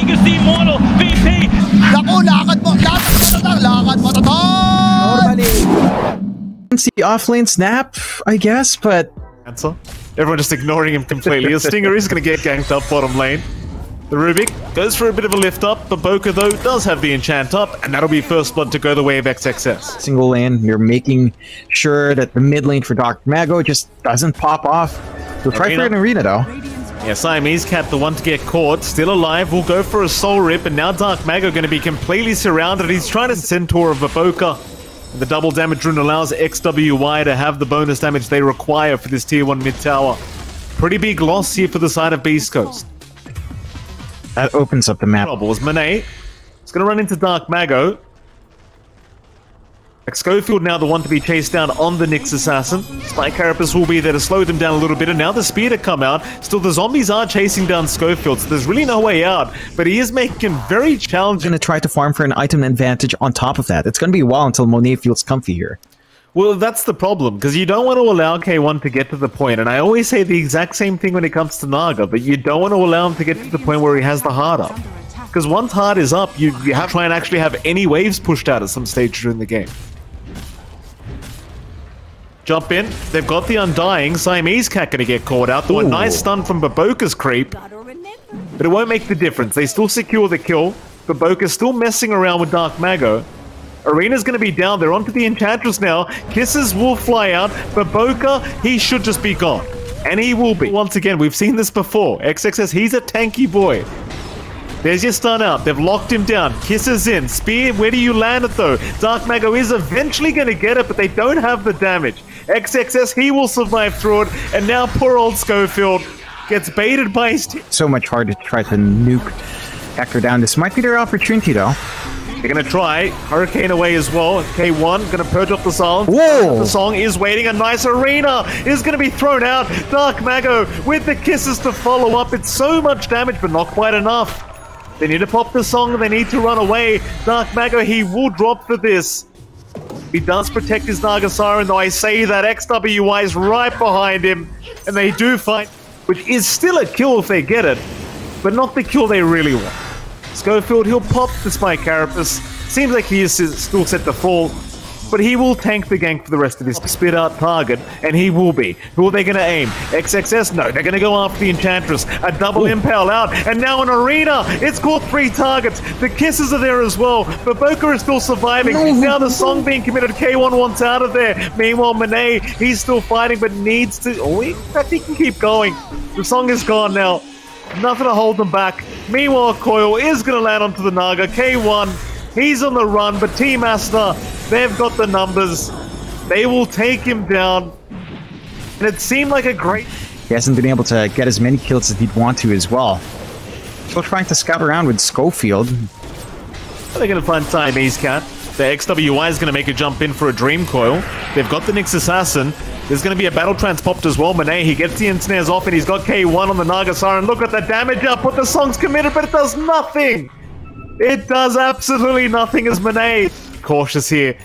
Vegas the Immortal, VP. Naku, lakad mo tatang. Normally, see off-lane snap, I guess, but... Answer. Everyone just ignoring him completely. A Stinger is going to get ganked up bottom lane. The Rubik goes for a bit of a lift up, but Boca, though, does have the enchant up, and that'll be first blood to go the way of XXS. Single lane, you're making sure that the mid lane for Dr. Mago just doesn't pop off. We'll try for an arena, though. Yeah, Siamese Cat, the one to get caught, still alive, will go for a soul rip, and now Dark Mago going to be completely surrounded. He's trying to Centaur of Boca. The double damage rune allows XWY to have the bonus damage they require for this tier 1 mid tower. Pretty big loss here for the side of Beast Coast. That opens up the map. Troubles. Monet is going to run into Dark Mago. Schofield now the one to be chased down on the Nyx Assassin. Spike Carapace will be there to slow them down a little bit, and now the spear to come out. Still, the zombies are chasing down Schofield, so there's really no way out, but he is making very challenging. Going to try to farm for an item advantage on top of that. It's going to be a while until Monet feels comfy here. Well, that's the problem, because you don't want to allow K1 to get to the point, and I always say the exact same thing when it comes to Naga, but you don't want to allow him to get to the point where he has the heart up. Because once heart is up, you have to try and actually have any waves pushed out at some stage during the game. Jump in, they've got the Undying, Siamese Cat gonna get caught out, though a nice stun from Baboka's creep, but it won't make the difference. They still secure the kill, Baboka's still messing around with Dark Mago. Arena's going to be down. They're onto the Enchantress now. Kisses will fly out. But Boca, he should just be gone. And he will be. Once again, we've seen this before. XXS, he's a tanky boy. There's your stun out. They've locked him down. Kisses in. Spear, where do you land it though? Dark Mago is eventually going to get it, but they don't have the damage. XXS, he will survive through it. And now poor old Schofield gets baited by his team. So much harder to try to nuke Hector down. This might be their opportunity though. They're going to try. Hurricane away as well. K1 going to purge off the silence. Whoa! The song is waiting. A nice arena is going to be thrown out. Dark Mago with the kisses to follow up. It's so much damage, but not quite enough. They need to pop the song. They need to run away. Dark Mago, he will drop for this. He does protect his Naga Siren, though I say that XWY is right behind him. And they do fight, which is still a kill if they get it, but not the kill they really want. Schofield, he'll pop the Spike Carapace. Seems like he is still set to fall, but he will tank the gank for the rest of his spit out target, and he will be. Who are they going to aim? XXS? No, they're going to go after the Enchantress. A double impale out, and now an arena. It's caught 3 targets. The kisses are there as well, but Boca is still surviving. Now the song being committed. K1 wants out of there. Meanwhile, Monet, he's still fighting, but needs to... Oh, in fact, he can keep going. The song is gone now. Nothing to hold them back. Meanwhile, Coil is going to land onto the Naga. K1, he's on the run, but Team Aster, they've got the numbers. They will take him down. And it seemed like a great... He hasn't been able to get as many kills as he'd want to as well. Still trying to scout around with Schofield. They're going to find Siamese Cat. The XWY is going to make a jump in for a Dream Coil. They've got the Nyx Assassin. There's going to be a Battle Trance popped as well. Monet, he gets the ensnares off, and he's got K1 on the Naga Siren. Look at the damage up, but the song's committed, but it does nothing. It does absolutely nothing as Monet. Cautious here.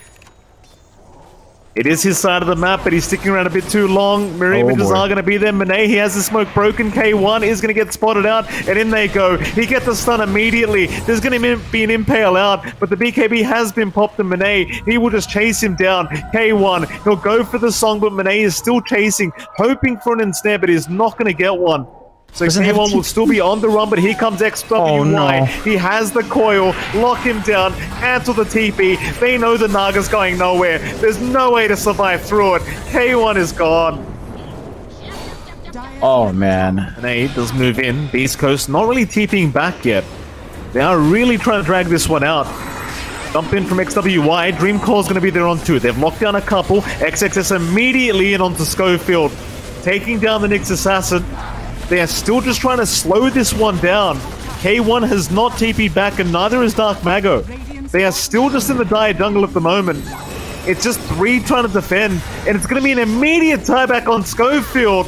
It is his side of the map, but he's sticking around a bit too long. Mirror images are going to be there. Monet, he has the smoke broken. K1 is going to get spotted out, and in they go. He gets the stun immediately. There's going to be an impale out, but the BKB has been popped, and Monet, he will just chase him down. K1, he'll go for the song, but Monet is still chasing, hoping for an ensnare, but he's not going to get one. So K1 will still be on the run, but here comes XWY. Oh, no. He has the coil. Lock him down. Cancel the TP. They know the Naga's going nowhere. There's no way to survive through it. K1 is gone. Oh, man. And he does move in. Beast Coast not really TPing back yet. They are really trying to drag this one out. Jump in from XWY. Dream Core's going to be there on 2. They've locked down a couple. XXS immediately in onto Schofield. Taking down the Nyx Assassin. They are still just trying to slow this one down. K1 has not TP'd back, and neither is Dark Mago. They are still just in the dire jungle at the moment. It's just 3 trying to defend, and it's going to be an immediate tieback on Schofield.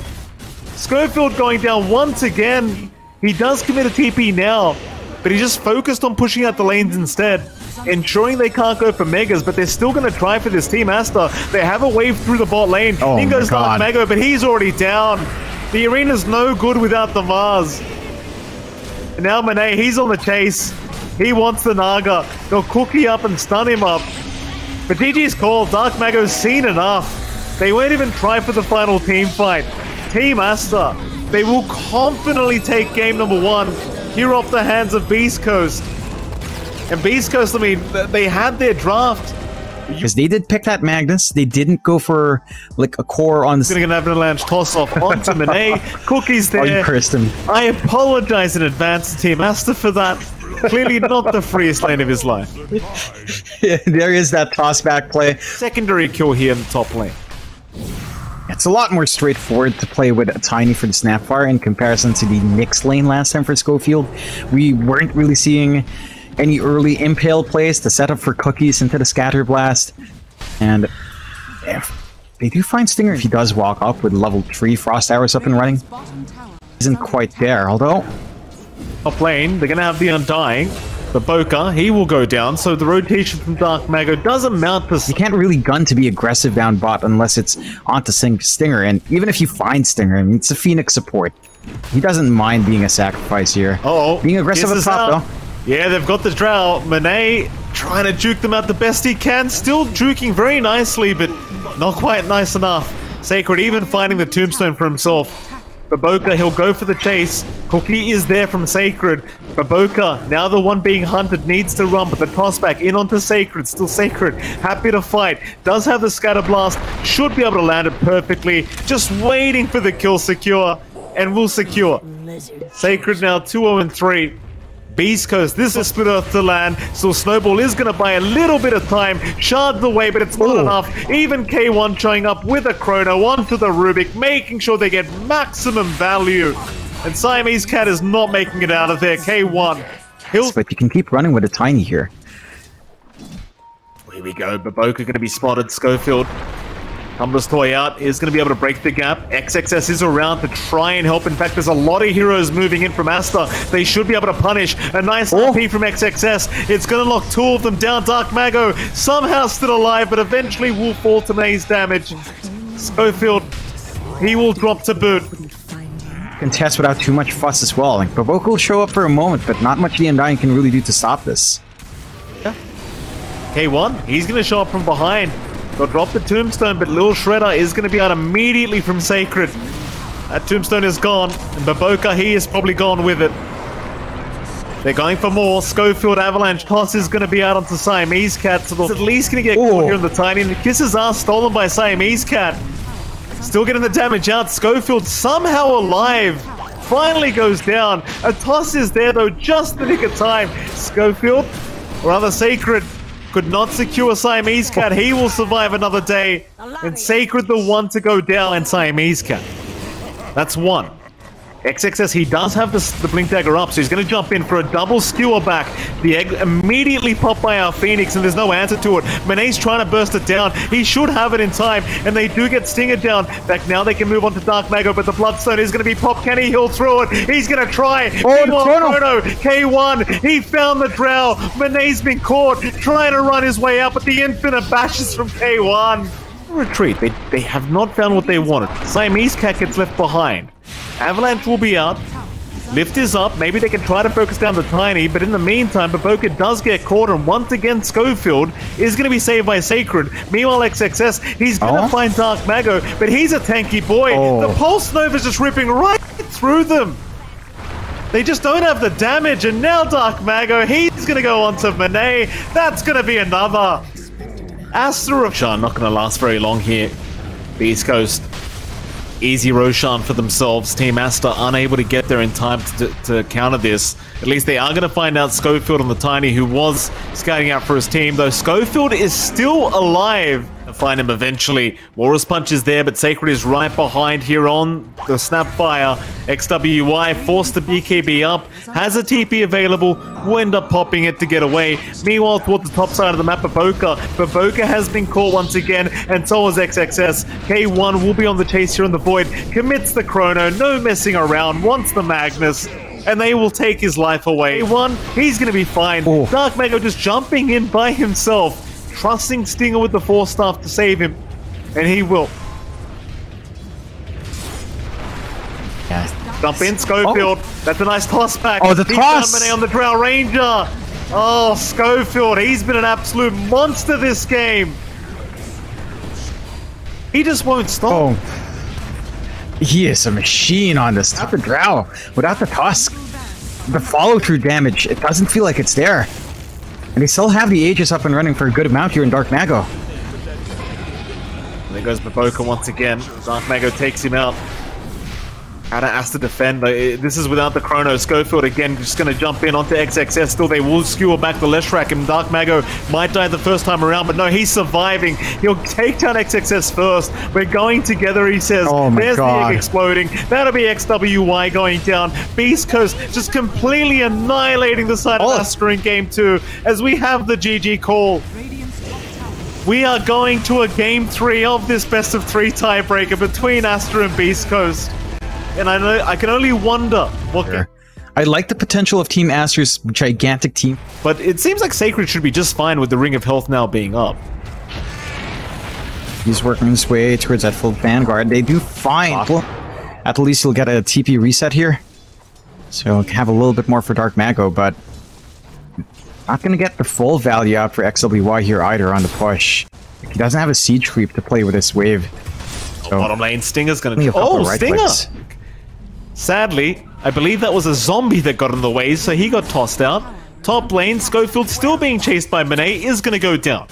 Schofield going down once again. He does commit a TP now, but he's just focused on pushing out the lanes instead, ensuring they can't go for megas, but they're still going to try for this Team Aster. They have a wave through the bot lane. Oh, in goes Dark God. Mago, but he's already down. The arena's no good without the Mars. And now Monet, he's on the chase. He wants the Naga. They'll cookie up and stun him up. But GG's call. Dark Mago's seen enough. They won't even try for the final team fight. Team Aster, they will confidently take game number 1 here off the hands of Beast Coast. And Beast Coast, I mean, they had their draft. Because they did pick that Magnus. They didn't go for like a core on the... Gonna get an avalanche toss off onto Monet. Cookies there. Oh, you cursed him. I apologize in advance to Team Aster for that. Clearly not the freest lane of his life. Yeah, there is that toss back play. Secondary kill here in the top lane. It's a lot more straightforward to play with a Tiny for the Snapfire in comparison to the Nyx lane last time for Schofield. We weren't really seeing any early Impale plays to set up for cookies into the Scatter Blast. And if they do find Stinger, if he does walk up with level 3 Frost Arrows up and running, isn't quite there, although... Top lane, they're going to have the Undying. The Boka, he will go down, so the rotation from Dark Mago doesn't mount the... You can't really gun to be aggressive down bot unless it's onto Stinger, and even if you find Stinger, I mean, it's a Phoenix support. He doesn't mind being a sacrifice here. Uh-oh. Being aggressive at top, though. Yeah, they've got the Drow. Monet trying to juke them out the best he can. Still juking very nicely, but not quite nice enough. Sacred even finding the tombstone for himself. Baboka, he'll go for the chase. Cookie is there from Sacred. Baboka, now the one being hunted, needs to run, but the toss back in onto Sacred. Still Sacred, happy to fight. Does have the Scatter Blast. Should be able to land it perfectly. Just waiting for the kill secure. And will secure. Sacred now 2-0-3. Beast Coast, this is Split Earth to land, so Snowball is going to buy a little bit of time, shards away, but it's not enough. Even K1 showing up with a Chrono onto the Rubik, making sure they get maximum value. And Siamese Cat is not making it out of there. K1, but you can keep running with a Tiny here. Here we go, Baboka going to be spotted, Schofield. Tumblr's Toy out, is going to be able to break the gap. XXS is around to try and help. In fact, there's a lot of heroes moving in from Aster. They should be able to punish. A nice RP from XXS. It's going to lock 2 of them down. Dark Mago somehow still alive, but eventually will fall to May's damage. Schofield, he will drop to boot. Contest without too much fuss as well. Like, Baboka will show up for a moment, but not much the Undying can really do to stop this. Yeah. K1, he's going to show up from behind. They'll drop the Tombstone, but Lil Shredder is going to be out immediately from Sacred. That Tombstone is gone, and Baboka, he is probably gone with it. They're going for more. Schofield Avalanche Toss is going to be out onto Siamese Cat, so they're at least going to get caught here in the Tiny, and the kisses are stolen by Siamese Cat. Still getting the damage out. Schofield somehow alive. Finally goes down. A toss is there, though, just the nick of time. Schofield, or rather Sacred, could not secure Siamese Cat. He will survive another day. And Sacred the one to go down, and Siamese Cat. That's one. XXS, he does have the Blink Dagger up, so he's going to jump in for a double skewer back. The egg immediately popped by our Phoenix, and there's no answer to it. Monet's trying to burst it down. He should have it in time, and they do get Stinger down. Back now, they can move on to Dark Mago, but the Bloodstone is going to be popped. Can he heal through it? He's going to try. Chrono. K1, he found the Drow. Monet's been caught, trying to run his way out, but the infinite bashes from K1. Retreat. They have not found what they wanted. Siamese Cat gets left behind. Avalanche will be out. Lift is up. Maybe they can try to focus down the Tiny, but in the meantime, Baboka does get caught, and once again, Schofield is going to be saved by Sacred. Meanwhile, XXS, he's going to find Dark Mago, but he's a tanky boy. The Pulse Nova's just ripping right through them. They just don't have the damage, and now Dark Mago, he's going to go on to Monet. That's going to be another. Aster Roshan not going to last very long here. Beast Coast. Easy Roshan for themselves. Team Aster unable to get there in time to counter this. At least they are going to find out Schofield on the Tiny, who was scouting out for his team, though Schofield is still alive. They'll find him eventually. Walrus Punch is there, but Sacred is right behind here on the Snapfire. XWY forced the BKB up, has a TP available, will end up popping it to get away. Meanwhile, toward the top side of the map, Baboka has been caught once again, and so has XXS. K1 will be on the chase here in the Void, commits the Chrono, no messing around, wants the Magnus, and they will take his life away. K1, he's going to be fine. Dark Mago just jumping in by himself, trusting Stinger with the Force Staff to save him, and he will. Yeah, Jump in, Schofield. That's a nice toss back. Oh, the toss! Mane on the Drow Ranger. Oh, Schofield, he's been an absolute monster this game. He just won't stop. Oh, he is a machine on this. Without the Drow, without the Tusk, the follow-through damage, it doesn't feel like it's there. And they still have the Aegis up and running for a good amount here in Dark Mago. There goes Baboka once again. Dark Mago takes him out. How to Aster defend. This is without the Chrono. Schofield again just going to jump in onto XXS. Still, they will skewer back the Leshrac, and Dark Mago might die the first time around, but no, he's surviving. He'll take down XXS first. We're going together, he says. Oh my There's God. the egg exploding. That'll be XWY going down. Beast Coast just completely annihilating the side of Aster in Game 2 as we have the GG call. We are going to a Game 3 of this best of 3 tiebreaker between Aster and Beast Coast. And I know I can only wonder what. I like the potential of Team Aster's gigantic team, but it seems like Sacred should be just fine with the Ring of Health now being up. He's working his way towards that full Vanguard. They do fine. At least he'll get a TP reset here, so have a little bit more for Dark Mago, but not going to get the full value out for XWY here either on the push. He doesn't have a siege creep to play with this wave. So bottom lane, Stinger's going to. Oh, Stinger! Sadly, I believe that was a zombie that got in the way, so he got tossed out. Top lane, Schofield still being chased by Monet is going to go down.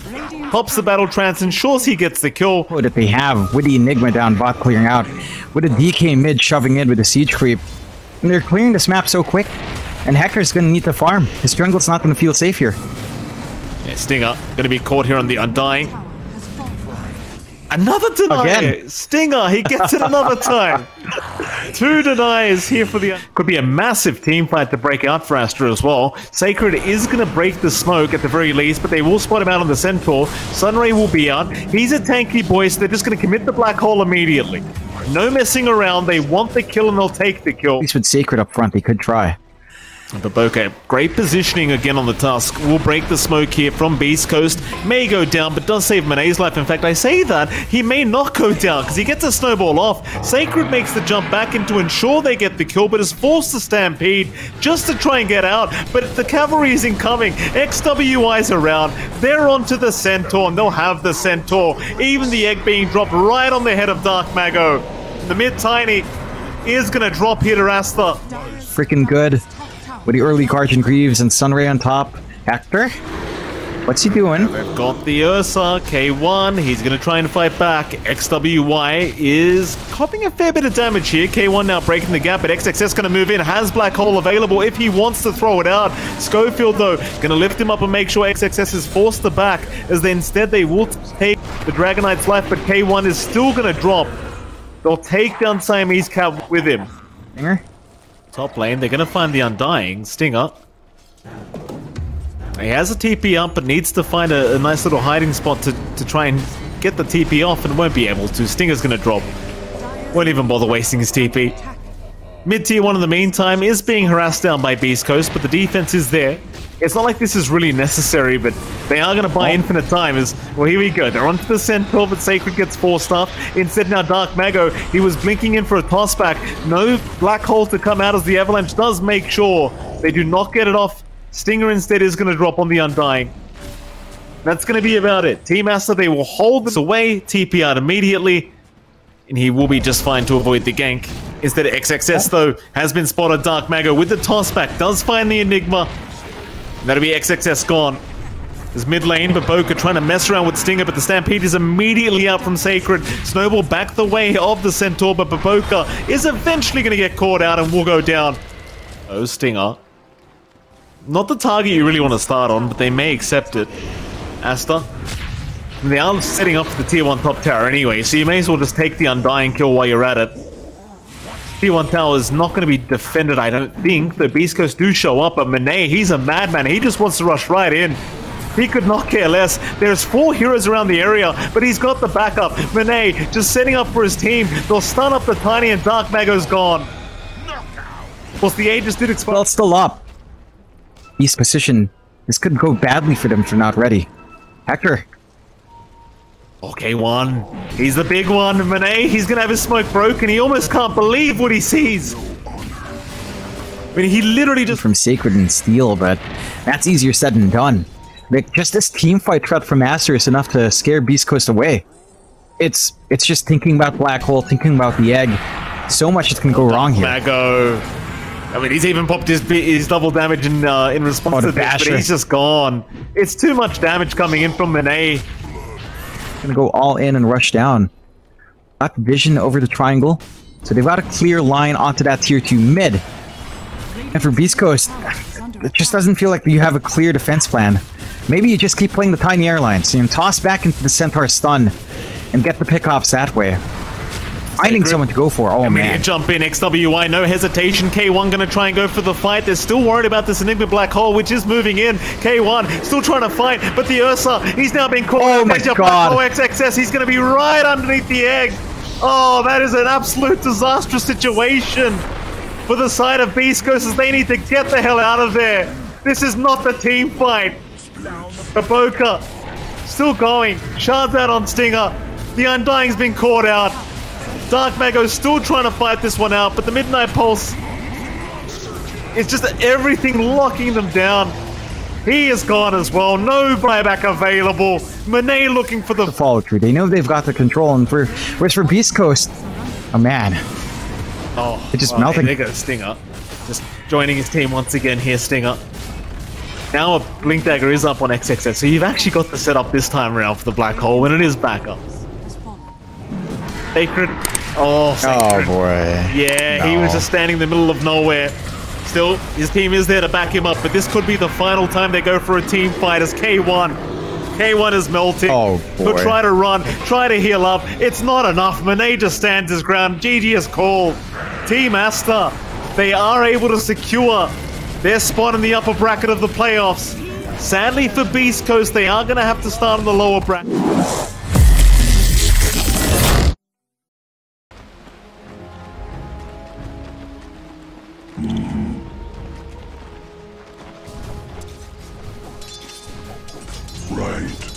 Pops the battle trance, ensures he gets the kill. What that they have with the Enigma down, bot clearing out, with a DK mid shoving in with the siege creep. And they're clearing this map so quick, and Hector's going to need to farm. His jungle's not going to feel safe here. Yeah, Stinger going to be caught here on the Undying. Another deny! Again. Stinger, he gets it another time. 2 denies here for the... Could be a massive team fight to break out for Aster as well. Sacred is going to break the smoke at the very least, but they will spot him out on the Centaur. Sunray will be out. He's a tanky boy, so they're just going to commit the Black Hole immediately. No messing around. They want the kill and they'll take the kill. At least with Sacred up front, they could try. Baboka, great positioning again on the Tusk. Will break the smoke here from Beast Coast. May go down, but does save Monet's life. In fact, I say that he may not go down because he gets a snowball off. Sacred makes the jump back in to ensure they get the kill, but is forced to stampede just to try and get out. But the cavalry is incoming. XWI's around. They're onto the Centaur, and they'll have the Centaur. Even the egg being dropped right on the head of Dark Mago. The mid-tiny is going to drop here to Aster. Freaking good. With the early Guardian Greaves and Sunray on top. Hector? What's he doing? They've got the Ursa, K1, he's going to try and fight back. XWY is copying a fair bit of damage here. K1 now breaking the gap, but XXS going to move in, has Black Hole available if he wants to throw it out. Schofield, though, going to lift him up and make sure XXS is forced to back, as instead they will take the Dragon Knight's life, but K1 is still going to drop. They'll take down Siamese Cat with him. Stinger? Top lane, they're going to find the Undying. Stinger. He has a TP up, but needs to find a nice little hiding spot to try and get the TP off, and won't be able to. Stinger's going to drop. Won't even bother wasting his TP. Mid-tier 1 in the meantime is being harassed down by Beast Coast, but the defense is there. It's not like this is really necessary, but they are going to buy infinite time. Well, here we go. They're onto the Centaur, but Sacred gets forced off. Instead, now Dark Mago, he was blinking in for a tossback. No Black Hole to come out as the Avalanche does make sure they do not get it off. Stinger instead is going to drop on the Undying. That's going to be about it. Team Aster, they will hold this away, TP out immediately, and he will be just fine to avoid the gank. Instead, XXS, though, has been spotted. Dark Mago with the tossback does find the Enigma. That'll be XXS gone. There's mid lane, Baboka trying to mess around with Stinger, but the Stampede is immediately out from Sacred. Snowball back the way of the Centaur, but Baboka is eventually going to get caught out and will go down. Oh, Stinger. Not the target you really want to start on, but they may accept it. Aster. They are setting up for the tier 1 top tower anyway, so you may as well just take the Undying kill while you're at it. Tier 1 tower is not going to be defended, I don't think. The Beast Coast do show up, but Monet, he's a madman. He just wants to rush right in. He could not care less. There's 4 heroes around the area, but he's got the backup. Monet just setting up for his team. They'll stun up the Tiny, and Dark Mago's gone. Of course, the Aegis did expire. Well, it's still up. East position. This could go badly for them if they're not ready. Hector. Okay, one. He's the big one. Monet, he's going to have his smoke broken. He almost can't believe what he sees. I mean, he literally just... From Sacred and Steel, but that's easier said than done. Like, just this team fight threat from Aster is enough to scare Beast Coast away. It's just thinking about Black Hole, thinking about the egg. So much that can go wrong here. Mago. I mean, he's even popped his double damage in response to this, but he's just gone. It's too much damage coming in from Monet. Gonna go all in and rush down. Got vision over the triangle, so they've got a clear line onto that tier 2 mid. And for Beast Coast, it just doesn't feel like you have a clear defense plan. Maybe you just keep playing the tiny airlines, so you can toss back into the Centaur stun and get the pickoffs that way. Finding someone to go for. Oh, man. Jump in, XWI, no hesitation. K1 gonna try and go for the fight. They're still worried about this Enigma Black Hole, which is moving in. K1 still trying to fight, but the Ursa, he's now been caught. Oh my God. Black Hole XXS, he's gonna be right underneath the egg. Oh, that is an absolute disastrous situation for the side of Beast Coast, as they need to get the hell out of there. This is not the team fight. Baboka still going. Shards out on Stinger. The Undying's been caught out. Dark Mago's still trying to fight this one out, but the Midnight Pulse is just everything locking them down. He is gone as well. No buyback available. Monet looking for the follow through. They know they've got the control, and whereas for Beast Coast, oh man, it's just melting. There goes Stinger, just joining his team once again here. Stinger. Now a Blink Dagger is up on XXS, so you've actually got the setup this time around for the Black Hole when it is back up. Sacred. Oh, Sacred. Oh boy. Yeah, no. He was just standing in the middle of nowhere. Still, his team is there to back him up, but this could be the final time they go for a team fight as K1 is melting. Oh boy. He'll try to run, try to heal up. It's not enough. Monet just stands his ground. GG is called. Team Aster, they are able to secure their spot in the upper bracket of the playoffs. Sadly for Beast Coast, they are going to have to start in the lower bracket. Right.